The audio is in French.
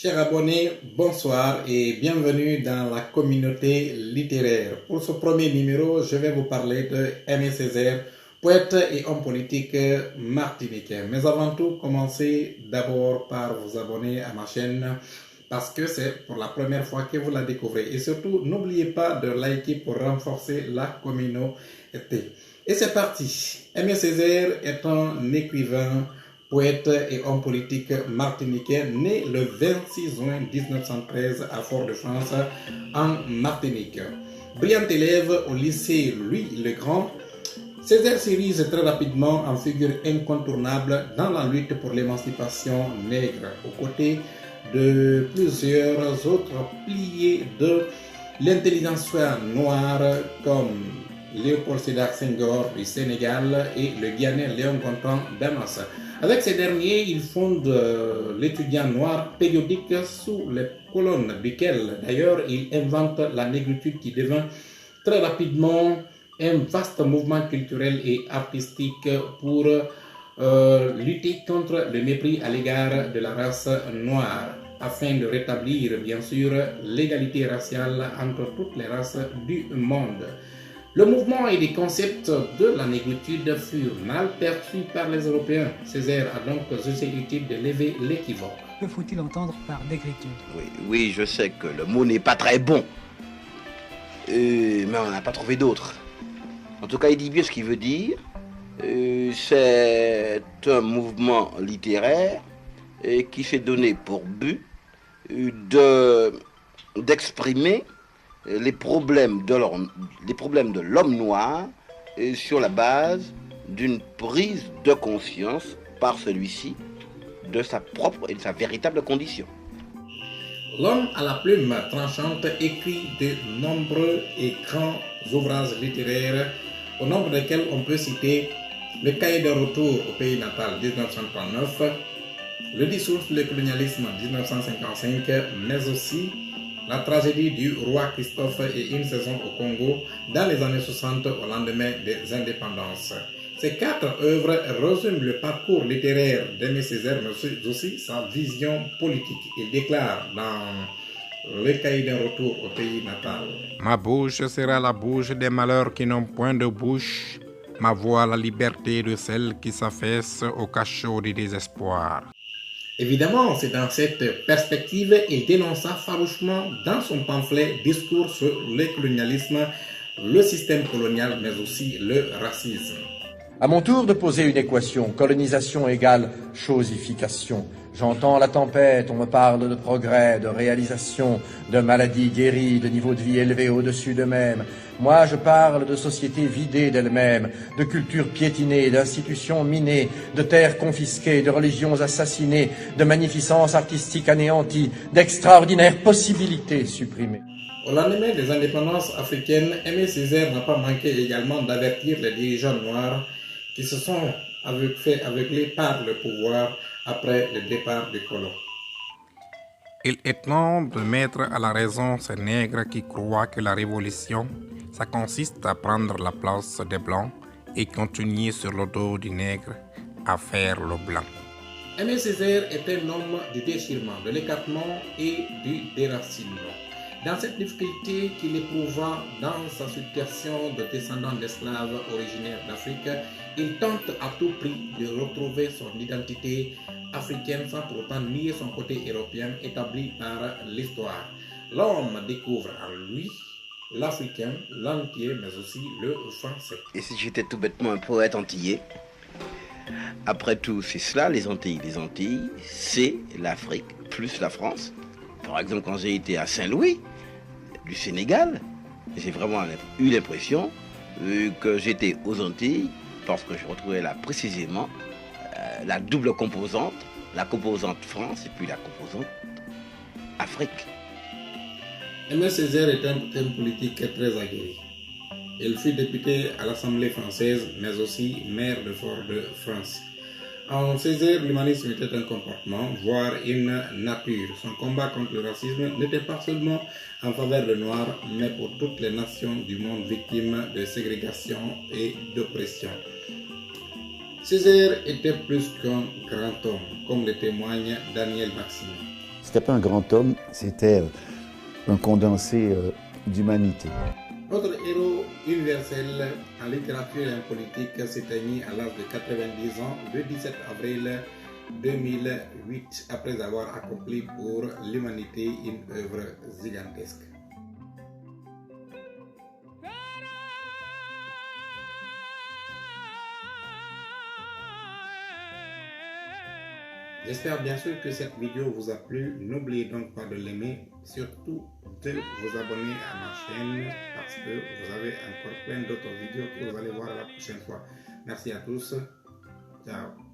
Chers abonnés, bonsoir et bienvenue dans la communauté littéraire. Pour ce premier numéro, je vais vous parler de Aimé Césaire, poète et homme politique martiniquais. Mais avant tout, commencez d'abord par vous abonner à ma chaîne parce que c'est pour la première fois que vous la découvrez. Et surtout, n'oubliez pas de liker pour renforcer la communauté. Et c'est parti. Aimé Césaire est un écrivain, poète et homme politique martiniquais, né le 26 juin 1913 à Fort-de-France, en Martinique. Brillant élève au lycée Louis le Grand, Césaire s'érige très rapidement en figure incontournable dans la lutte pour l'émancipation nègre, aux côtés de plusieurs autres piliers de l'intelligentsia noire comme Léopold Sédar Senghor du Sénégal et le Guyanais Léon Gontran Damas. Avec ces derniers, il fonde l'étudiant noir périodique sous les colonnes duquel d'ailleurs il invente la négritude qui devint très rapidement un vaste mouvement culturel et artistique pour lutter contre le mépris à l'égard de la race noire, afin de rétablir bien sûr l'égalité raciale entre toutes les races du monde. Le mouvement et les concepts de la négritude furent mal perçus par les Européens. Césaire a donc jugé utile de lever l'équivoque. Que faut-il entendre par négritude? Oui, je sais que le mot n'est pas très bon, mais on n'a pas trouvé d'autre. En tout cas, il dit bien ce qu'il veut dire. C'est un mouvement littéraire qui s'est donné pour but d'exprimer les problèmes de l'homme noir sur la base d'une prise de conscience par celui-ci de sa propre et de sa véritable condition. L'homme à la plume tranchante écrit de nombreux et grands ouvrages littéraires, au nombre desquels on peut citer Le Cahier de retour au pays natal 1939, Le discours sur le colonialisme 1955, mais aussi La tragédie du roi Christophe et Une saison au Congo dans les années 60 au lendemain des indépendances. Ces quatre œuvres résument le parcours littéraire d'Aimé Césaire, mais aussi sa vision politique. Il déclare dans Le Cahier d'un retour au pays natal: Ma bouche sera la bouche des malheurs qui n'ont point de bouche, ma voix la liberté de celles qui s'affaissent au cachot du désespoir. Évidemment, c'est dans cette perspective qu'il dénonça farouchement dans son pamphlet Discours sur le colonialisme, le système colonial, mais aussi le racisme. À mon tour de poser une équation, colonisation égale chosification. J'entends la tempête, on me parle de progrès, de réalisation, de maladies guéries, de niveau de vie élevé au-dessus d'eux-mêmes. Moi, je parle de sociétés vidées d'elles-mêmes, de cultures piétinées, d'institutions minées, de terres confisquées, de religions assassinées, de magnificence artistique anéantie, d'extraordinaires possibilités supprimées. Au lendemain des indépendances africaines, Aimé Césaire n'a pas manqué également d'avertir les dirigeants noirs qui se sont fait aveugler par le pouvoir après le départ des colons. Il est temps de mettre à la raison ces nègres qui croient que la révolution, ça consiste à prendre la place des blancs et continuer sur le dos du nègre à faire le blanc. Aimé Césaire est un homme du déchirement, de l'écartement et du déracinement. Dans cette difficulté qu'il éprouva dans sa situation de descendant d'esclaves originaires d'Afrique, il tente à tout prix de retrouver son identité africaine sans pour autant nier son côté européen établi par l'histoire. L'homme découvre en lui l'Africain, l'Antillais, mais aussi le Français. Et si j'étais tout bêtement un poète antillais? Après tout, c'est cela, les Antilles. Les Antilles, c'est l'Afrique plus la France. Par exemple, quand j'ai été à Saint-Louis, du Sénégal, j'ai vraiment eu l'impression que j'étais aux Antilles parce que je retrouvais là précisément la double composante, la composante France et puis la composante Afrique. Aimé Césaire est un homme politique très aguerri. Il fut député à l'Assemblée française, mais aussi maire de Fort-de-France. En Césaire, l'humanisme était un comportement, voire une nature. Son combat contre le racisme n'était pas seulement en faveur des Noirs, mais pour toutes les nations du monde victimes de ségrégation et d'oppression. Césaire était plus qu'un grand homme, comme le témoigne Daniel Maximin. C'était pas un grand homme, c'était un condensé d'humanité. Notre héros universel en littérature et en politique s'éteignit à l'âge de 90 ans le 17 avril 2008 après avoir accompli pour l'humanité une œuvre gigantesque. J'espère bien sûr que cette vidéo vous a plu. N'oubliez donc pas de l'aimer, surtout de vous abonner à ma chaîne parce que vous avez encore plein d'autres vidéos que vous allez voir la prochaine fois. Merci à tous. Ciao.